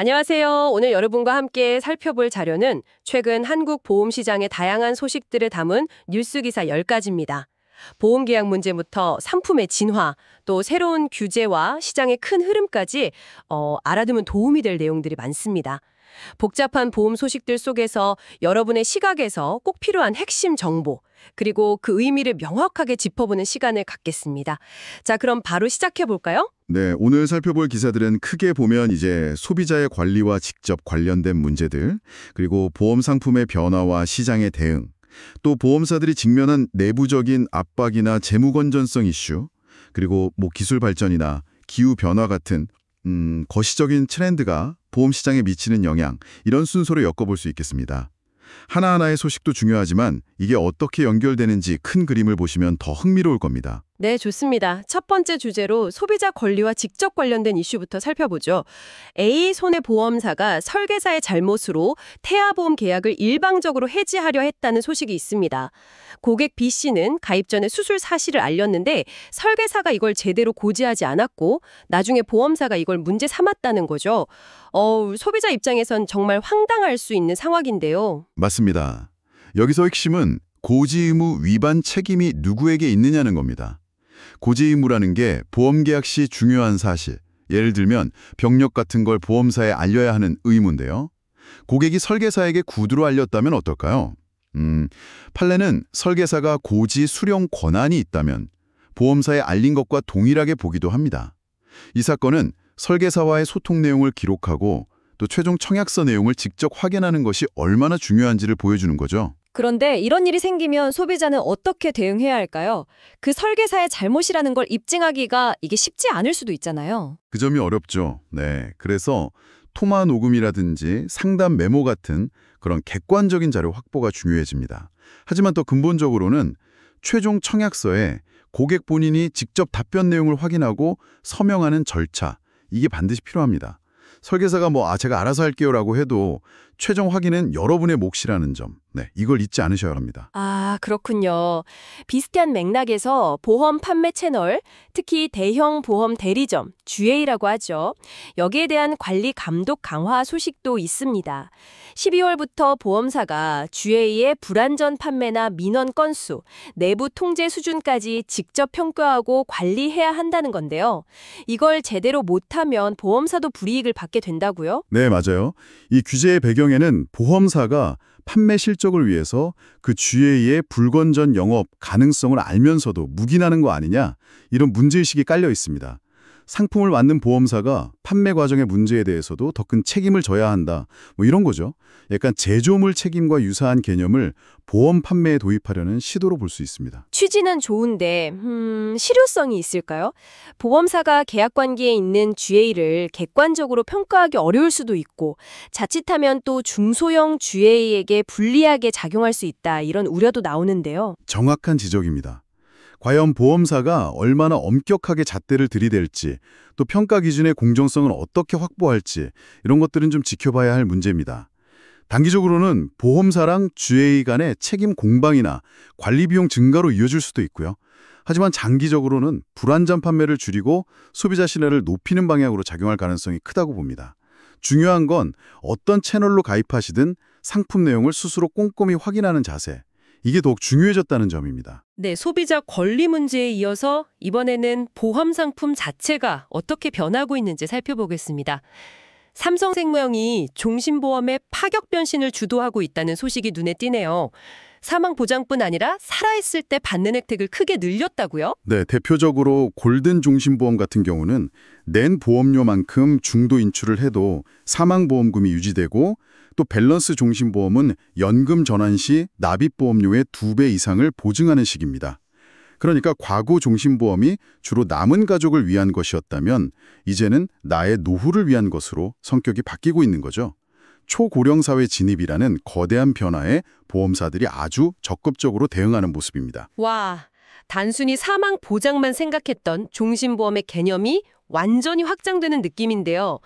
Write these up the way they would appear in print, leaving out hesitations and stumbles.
안녕하세요. 오늘 여러분과 함께 살펴볼 자료는 최근 한국 보험 시장의 다양한 소식들을 담은 뉴스 기사 10가지입니다. 보험 계약 문제부터 상품의 진화, 또 새로운 규제와 시장의 큰 흐름까지 알아두면 도움이 될 내용들이 많습니다. 복잡한 보험 소식들 속에서 여러분의 시각에서 꼭 필요한 핵심 정보, 그리고 그 의미를 명확하게 짚어보는 시간을 갖겠습니다. 자, 그럼 바로 시작해 볼까요? 네, 오늘 살펴볼 기사들은 크게 보면 이제 소비자의 관리와 직접 관련된 문제들, 그리고 보험 상품의 변화와 시장의 대응, 또 보험사들이 직면한 내부적인 압박이나 재무 건전성 이슈, 그리고 기술 발전이나 기후 변화 같은 거시적인 트렌드가 보험 시장에 미치는 영향, 이런 순서로 엮어볼 수 있겠습니다. 하나하나의 소식도 중요하지만 이게 어떻게 연결되는지 큰 그림을 보시면 더 흥미로울 겁니다. 네, 좋습니다. 첫 번째 주제로 소비자 권리와 직접 관련된 이슈부터 살펴보죠. A 손해보험사가 설계사의 잘못으로 태아보험 계약을 일방적으로 해지하려 했다는 소식이 있습니다. 고객 B씨는 가입 전에 수술 사실을 알렸는데 설계사가 이걸 제대로 고지하지 않았고 나중에 보험사가 이걸 문제 삼았다는 거죠. 소비자 입장에선 정말 황당할 수 있는 상황인데요. 맞습니다. 여기서 핵심은 고지 의무 위반 책임이 누구에게 있느냐는 겁니다. 고지 의무라는 게 보험계약 시 중요한 사실, 예를 들면 병력 같은 걸 보험사에 알려야 하는 의무인데요. 고객이 설계사에게 구두로 알렸다면 어떨까요? 판례는 설계사가 고지 수령 권한이 있다면 보험사에 알린 것과 동일하게 보기도 합니다. 이 사건은 설계사와의 소통 내용을 기록하고 또 최종 청약서 내용을 직접 확인하는 것이 얼마나 중요한지를 보여주는 거죠. 그런데 이런 일이 생기면 소비자는 어떻게 대응해야 할까요? 그 설계사의 잘못이라는 걸 입증하기가 이게 쉽지 않을 수도 있잖아요. 그 점이 어렵죠. 네, 그래서 토마 녹음이라든지 상담 메모 같은 그런 객관적인 자료 확보가 중요해집니다. 하지만 더 근본적으로는 최종 청약서에 고객 본인이 직접 답변 내용을 확인하고 서명하는 절차, 이게 반드시 필요합니다. 설계사가 제가 알아서 할게요라고 해도 최종 확인은 여러분의 몫이라는 점, 이걸 잊지 않으셔야 합니다. 아, 그렇군요. 비슷한 맥락에서 보험 판매 채널, 특히 대형 보험 대리점, GA라고 하죠. 여기에 대한 관리 감독 강화 소식도 있습니다. 12월부터 보험사가 GA의 불안전 판매나 민원 건수, 내부 통제 수준까지 직접 평가하고 관리해야 한다는 건데요. 이걸 제대로 못하면 보험사도 불이익을 받게 된다고요? 네, 맞아요. 이 규제의 배경에는 보험사가 판매 실적을 위해서 그 GA의 불건전 영업 가능성을 알면서도 묵인하는 거 아니냐, 이런 문제의식이 깔려 있습니다. 상품을 만든 보험사가 판매 과정의 문제에 대해서도 더 큰 책임을 져야 한다, 이런 거죠. 약간 제조물 책임과 유사한 개념을 보험 판매에 도입하려는 시도로 볼 수 있습니다. 취지는 좋은데 실효성이 있을까요? 보험사가 계약 관계에 있는 GA를 객관적으로 평가하기 어려울 수도 있고 자칫하면 또 중소형 GA에게 불리하게 작용할 수 있다, 이런 우려도 나오는데요. 정확한 지적입니다. 과연 보험사가 얼마나 엄격하게 잣대를 들이댈지, 또 평가 기준의 공정성을 어떻게 확보할지, 이런 것들은 좀 지켜봐야 할 문제입니다. 단기적으로는 보험사랑 GA 간의 책임 공방이나 관리 비용 증가로 이어질 수도 있고요. 하지만 장기적으로는 불안전 판매를 줄이고 소비자 신뢰를 높이는 방향으로 작용할 가능성이 크다고 봅니다. 중요한 건 어떤 채널로 가입하시든 상품 내용을 스스로 꼼꼼히 확인하는 자세, 이게 더욱 중요해졌다는 점입니다. 네, 소비자 권리 문제에 이어서 이번에는 보험 상품 자체가 어떻게 변하고 있는지 살펴보겠습니다. 삼성생명이 종신보험의 파격 변신을 주도하고 있다는 소식이 눈에 띄네요. 사망 보장뿐 아니라 살아있을 때 받는 혜택을 크게 늘렸다고요? 네, 대표적으로 골든 종신보험 같은 경우는 낸 보험료만큼 중도 인출을 해도 사망보험금이 유지되고, 또 밸런스 종신보험은 연금 전환 시 납입보험료의 2배 이상을 보증하는 식입니다. 그러니까 과거 종신보험이 주로 남은 가족을 위한 것이었다면 이제는 나의 노후를 위한 것으로 성격이 바뀌고 있는 거죠. 초고령사회 진입이라는 거대한 변화에 보험사들이 아주 적극적으로 대응하는 모습입니다. 와, 단순히 사망 보장만 생각했던 종신보험의 개념이 완전히 확장되는 느낌인데요.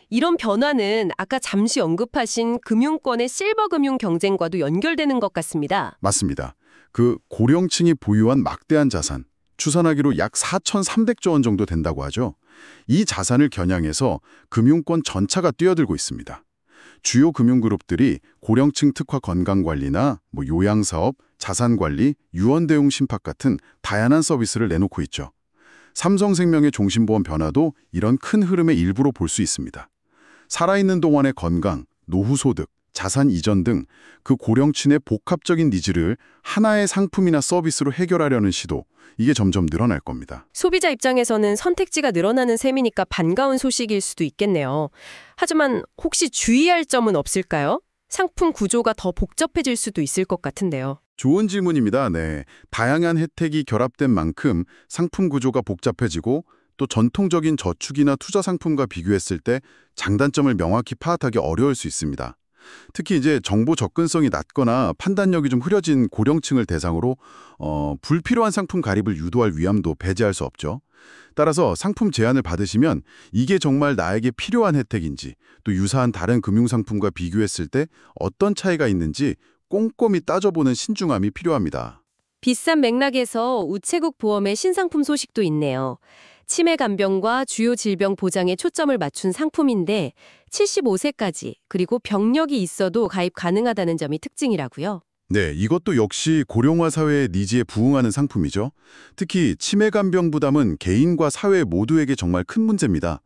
이런 변화는 아까 잠시 언급하신 금융권의 실버 금융 경쟁과도 연결되는 것 같습니다. 맞습니다. 그 고령층이 보유한 막대한 자산, 추산하기로 약 4,300조 원 정도 된다고 하죠. 이 자산을 겨냥해서 금융권 전차가 뛰어들고 있습니다. 주요 금융그룹들이 고령층 특화 건강관리나 요양사업, 자산관리, 유언대용 심박 같은 다양한 서비스를 내놓고 있죠. 삼성생명의 종신보험 변화도 이런 큰 흐름의 일부로 볼 수 있습니다. 살아있는 동안의 건강, 노후소득, 자산 이전 등 그 고령층의 복합적인 니즈를 하나의 상품이나 서비스로 해결하려는 시도, 이게 점점 늘어날 겁니다. 소비자 입장에서는 선택지가 늘어나는 셈이니까 반가운 소식일 수도 있겠네요. 하지만 혹시 주의할 점은 없을까요? 상품 구조가 더 복잡해질 수도 있을 것 같은데요. 좋은 질문입니다. 네. 다양한 혜택이 결합된 만큼 상품 구조가 복잡해지고 또 전통적인 저축이나 투자 상품과 비교했을 때 장단점을 명확히 파악하기 어려울 수 있습니다. 특히 이제 정보 접근성이 낮거나 판단력이 좀 흐려진 고령층을 대상으로 불필요한 상품 가입을 유도할 위험도 배제할 수 없죠. 따라서 상품 제안을 받으시면 이게 정말 나에게 필요한 혜택인지, 또 유사한 다른 금융상품과 비교했을 때 어떤 차이가 있는지 꼼꼼히 따져보는 신중함이 필요합니다. 비싼 맥락에서 우체국 보험의 신상품 소식도 있네요. 치매 간병과 주요 질병 보장에 초점을 맞춘 상품인데 75세까지 그리고 병력이 있어도 가입 가능하다는 점이 특징이라고요. 네, 이것도 역시 고령화 사회의 니즈에 부응하는 상품이죠. 특히 치매 간병 부담은 개인과 사회 모두에게 정말 큰 문제입니다.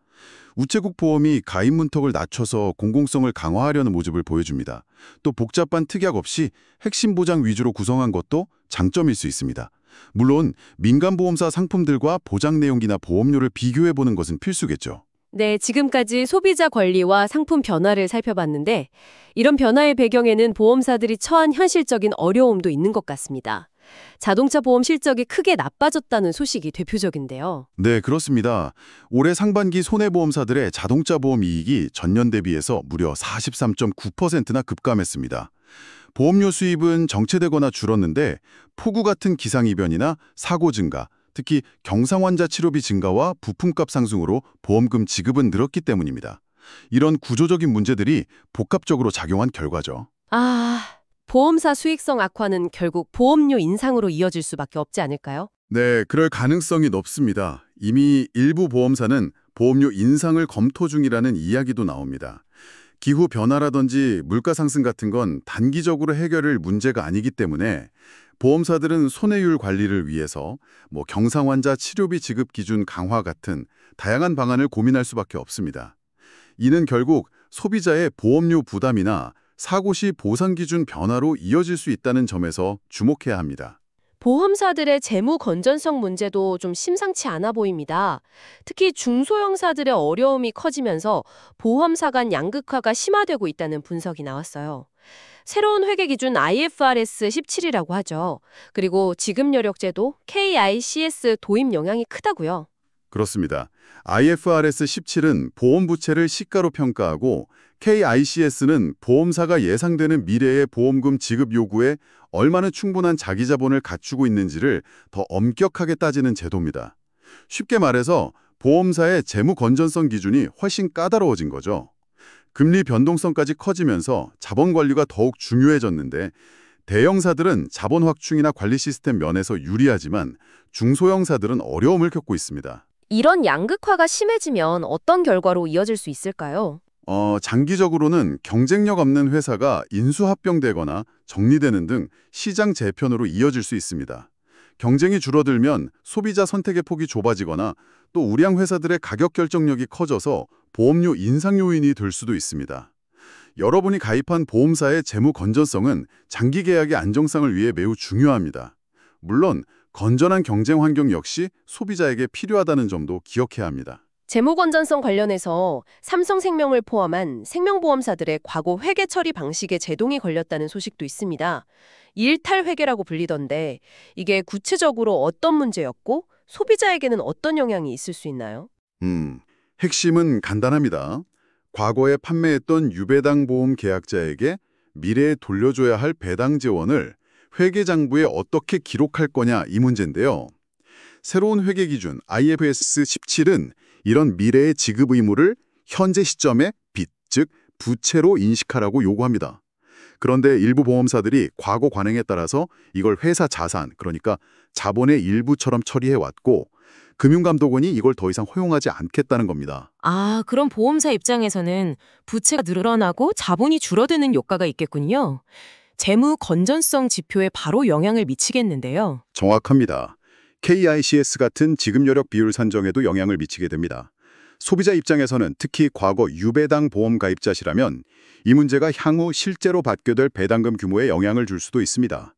우체국 보험이 가입 문턱을 낮춰서 공공성을 강화하려는 모습을 보여줍니다. 또 복잡한 특약 없이 핵심 보장 위주로 구성한 것도 장점일 수 있습니다. 물론 민간보험사 상품들과 보장 내용이나 보험료를 비교해보는 것은 필수겠죠. 네, 지금까지 소비자 권리와 상품 변화를 살펴봤는데 이런 변화의 배경에는 보험사들이 처한 현실적인 어려움도 있는 것 같습니다. 자동차 보험 실적이 크게 나빠졌다는 소식이 대표적인데요. 네, 그렇습니다. 올해 상반기 손해보험사들의 자동차 보험 이익이 전년 대비해서 무려 43.9%나 급감했습니다. 보험료 수입은 정체되거나 줄었는데 폭우 같은 기상이변이나 사고 증가, 특히 경상 환자 치료비 증가와 부품값 상승으로 보험금 지급은 늘었기 때문입니다. 이런 구조적인 문제들이 복합적으로 작용한 결과죠. 보험사 수익성 악화는 결국 보험료 인상으로 이어질 수밖에 없지 않을까요? 네, 그럴 가능성이 높습니다. 이미 일부 보험사는 보험료 인상을 검토 중이라는 이야기도 나옵니다. 기후 변화라든지 물가 상승 같은 건 단기적으로 해결할 문제가 아니기 때문에 보험사들은 손해율 관리를 위해서 경상 환자 치료비 지급 기준 강화 같은 다양한 방안을 고민할 수밖에 없습니다. 이는 결국 소비자의 보험료 부담이나 사고 시 보상 기준 변화로 이어질 수 있다는 점에서 주목해야 합니다. 보험사들의 재무 건전성 문제도 좀 심상치 않아 보입니다. 특히 중소형사들의 어려움이 커지면서 보험사 간 양극화가 심화되고 있다는 분석이 나왔어요. 새로운 회계 기준 IFRS 17이라고 하죠. 그리고 지급 여력제도 KICS 도입 영향이 크다고요. 그렇습니다. IFRS 17은 보험 부채를 시가로 평가하고 KICS는 보험사가 예상되는 미래의 보험금 지급 요구에 얼마나 충분한 자기 자본을 갖추고 있는지를 더 엄격하게 따지는 제도입니다. 쉽게 말해서 보험사의 재무 건전성 기준이 훨씬 까다로워진 거죠. 금리 변동성까지 커지면서 자본 관리가 더욱 중요해졌는데 대형사들은 자본 확충이나 관리 시스템 면에서 유리하지만 중소형사들은 어려움을 겪고 있습니다. 이런 양극화가 심해지면 어떤 결과로 이어질 수 있을까요? 장기적으로는 경쟁력 없는 회사가 인수합병되거나 정리되는 등 시장 재편으로 이어질 수 있습니다. 경쟁이 줄어들면 소비자 선택의 폭이 좁아지거나 또 우량 회사들의 가격 결정력이 커져서 보험료 인상 요인이 될 수도 있습니다. 여러분이 가입한 보험사의 재무 건전성은 장기 계약의 안정성을 위해 매우 중요합니다. 물론 건전한 경쟁 환경 역시 소비자에게 필요하다는 점도 기억해야 합니다. 재무 건전성 관련해서 삼성생명을 포함한 생명보험사들의 과거 회계 처리 방식에 제동이 걸렸다는 소식도 있습니다. 일탈 회계라고 불리던데 이게 구체적으로 어떤 문제였고 소비자에게는 어떤 영향이 있을 수 있나요? 핵심은 간단합니다. 과거에 판매했던 유배당 보험 계약자에게 미래에 돌려줘야 할 배당 재원을 회계장부에 어떻게 기록할 거냐 이 문제인데요. 새로운 회계 기준 IFRS 17은 이런 미래의 지급 의무를 현재 시점의 빚, 즉 부채로 인식하라고 요구합니다. 그런데 일부 보험사들이 과거 관행에 따라서 이걸 회사 자산, 그러니까 자본의 일부처럼 처리해왔고 금융감독원이 이걸 더 이상 허용하지 않겠다는 겁니다. 아, 그럼 보험사 입장에서는 부채가 늘어나고 자본이 줄어드는 효과가 있겠군요. 재무 건전성 지표에 바로 영향을 미치겠는데요. 정확합니다. KICS 같은 지급 여력 비율 산정에도 영향을 미치게 됩니다. 소비자 입장에서는 특히 과거 유배당 보험 가입자시라면 이 문제가 향후 실제로 받게 될 배당금 규모에 영향을 줄 수도 있습니다.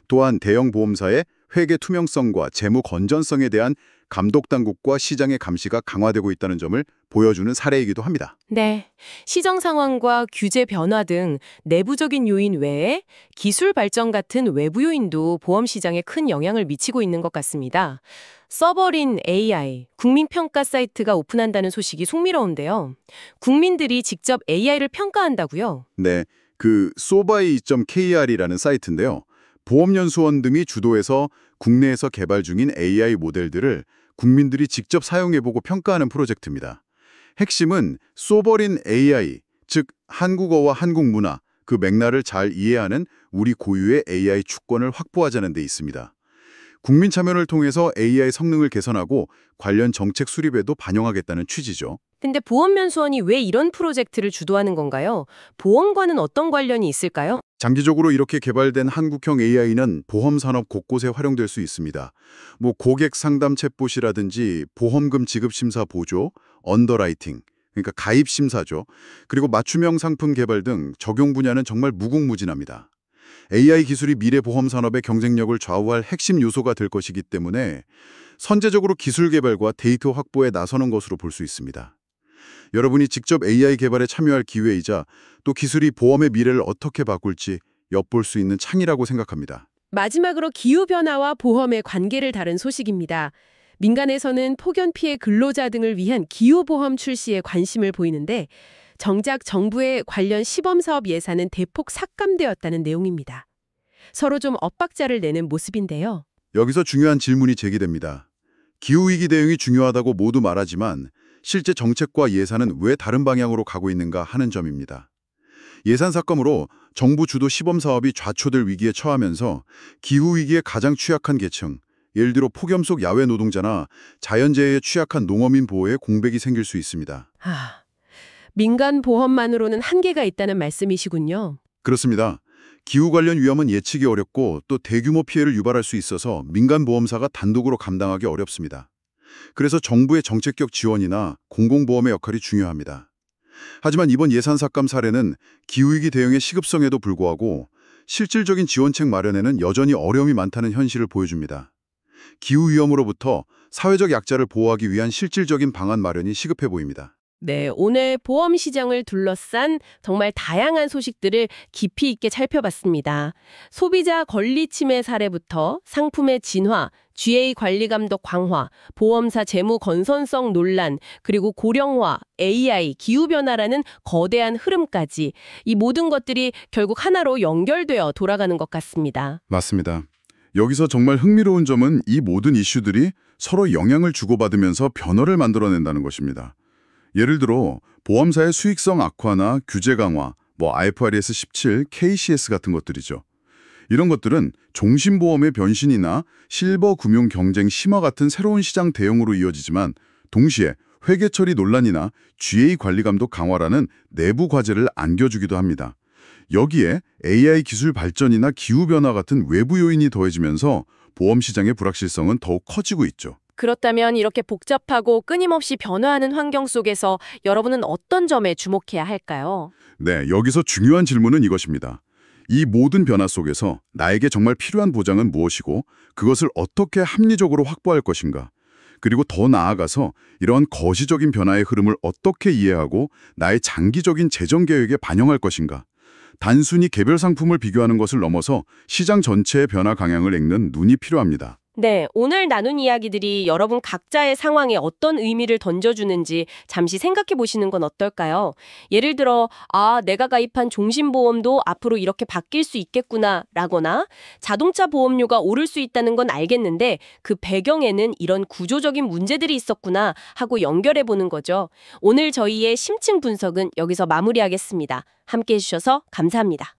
또한 대형 보험사의 회계 투명성과 재무 건전성에 대한 감독 당국과 시장의 감시가 강화되고 있다는 점을 보여주는 사례이기도 합니다. 네. 시정 상황과 규제 변화 등 내부적인 요인 외에 기술 발전 같은 외부 요인도 보험 시장에 큰 영향을 미치고 있는 것 같습니다. 서버린 AI, 국민평가 사이트가 오픈한다는 소식이 속미로운데요. 국민들이 직접 AI를 평가한다고요? 네, 그 sobai.kr이라는 사이트인데요. 보험연수원 등이 주도해서 국내에서 개발 중인 AI 모델들을 국민들이 직접 사용해보고 평가하는 프로젝트입니다. 핵심은 소버린 AI, 즉 한국어와 한국 문화, 그 맥락을 잘 이해하는 우리 고유의 AI 주권을 확보하자는 데 있습니다. 국민 참여를 통해서 AI 성능을 개선하고 관련 정책 수립에도 반영하겠다는 취지죠. 근데 보험연수원이 왜 이런 프로젝트를 주도하는 건가요? 보험과는 어떤 관련이 있을까요? 장기적으로 이렇게 개발된 한국형 AI는 보험 산업 곳곳에 활용될 수 있습니다. 고객 상담 챗봇이라든지 보험금 지급 심사 보조, 언더라이팅, 그러니까 가입 심사죠. 그리고 맞춤형 상품 개발 등 적용 분야는 정말 무궁무진합니다. AI 기술이 미래 보험 산업의 경쟁력을 좌우할 핵심 요소가 될 것이기 때문에 선제적으로 기술 개발과 데이터 확보에 나서는 것으로 볼 수 있습니다. 여러분이 직접 AI 개발에 참여할 기회이자 또 기술이 보험의 미래를 어떻게 바꿀지 엿볼 수 있는 창이라고 생각합니다. 마지막으로 기후변화와 보험의 관계를 다룬 소식입니다. 민간에서는 폭염 피해 근로자 등을 위한 기후보험 출시에 관심을 보이는데 정작 정부의 관련 시범사업 예산은 대폭 삭감되었다는 내용입니다. 서로 좀 엇박자를 내는 모습인데요. 여기서 중요한 질문이 제기됩니다. 기후위기 대응이 중요하다고 모두 말하지만 실제 정책과 예산은 왜 다른 방향으로 가고 있는가 하는 점입니다. 예산 삭감으로 정부 주도 시범사업이 좌초될 위기에 처하면서 기후위기에 가장 취약한 계층, 예를 들어 폭염 속 야외 노동자나 자연재해에 취약한 농어민 보호에 공백이 생길 수 있습니다. 민간 보험만으로는 한계가 있다는 말씀이시군요. 그렇습니다. 기후 관련 위험은 예측이 어렵고 또 대규모 피해를 유발할 수 있어서 민간 보험사가 단독으로 감당하기 어렵습니다. 그래서 정부의 정책적 지원이나 공공보험의 역할이 중요합니다. 하지만 이번 예산 삭감 사례는 기후위기 대응의 시급성에도 불구하고 실질적인 지원책 마련에는 여전히 어려움이 많다는 현실을 보여줍니다. 기후위험으로부터 사회적 약자를 보호하기 위한 실질적인 방안 마련이 시급해 보입니다. 네, 오늘 보험 시장을 둘러싼 정말 다양한 소식들을 깊이 있게 살펴봤습니다. 소비자 권리 침해 사례부터 상품의 진화, GA 관리 감독 강화, 보험사 재무 건선성 논란, 그리고 고령화, AI, 기후변화라는 거대한 흐름까지 이 모든 것들이 결국 하나로 연결되어 돌아가는 것 같습니다. 맞습니다. 여기서 정말 흥미로운 점은 이 모든 이슈들이 서로 영향을 주고받으면서 변화를 만들어낸다는 것입니다. 예를 들어 보험사의 수익성 악화나 규제 강화, IFRS 17, KCS 같은 것들이죠. 이런 것들은 종신보험의 변신이나 실버 금융 경쟁 심화 같은 새로운 시장 대응으로 이어지지만 동시에 회계 처리 논란이나 GA 관리 감독 강화라는 내부 과제를 안겨주기도 합니다. 여기에 AI 기술 발전이나 기후변화 같은 외부 요인이 더해지면서 보험 시장의 불확실성은 더욱 커지고 있죠. 그렇다면 이렇게 복잡하고 끊임없이 변화하는 환경 속에서 여러분은 어떤 점에 주목해야 할까요? 네, 여기서 중요한 질문은 이것입니다. 이 모든 변화 속에서 나에게 정말 필요한 보장은 무엇이고 그것을 어떻게 합리적으로 확보할 것인가? 그리고 더 나아가서 이러한 거시적인 변화의 흐름을 어떻게 이해하고 나의 장기적인 재정 계획에 반영할 것인가? 단순히 개별 상품을 비교하는 것을 넘어서 시장 전체의 변화 강향을 읽는 눈이 필요합니다. 네, 오늘 나눈 이야기들이 여러분 각자의 상황에 어떤 의미를 던져주는지 잠시 생각해 보시는 건 어떨까요? 예를 들어, 내가 가입한 종신보험도 앞으로 이렇게 바뀔 수 있겠구나 라거나 자동차 보험료가 오를 수 있다는 건 알겠는데 그 배경에는 이런 구조적인 문제들이 있었구나 하고 연결해 보는 거죠. 오늘 저희의 심층 분석은 여기서 마무리하겠습니다. 함께 해주셔서 감사합니다.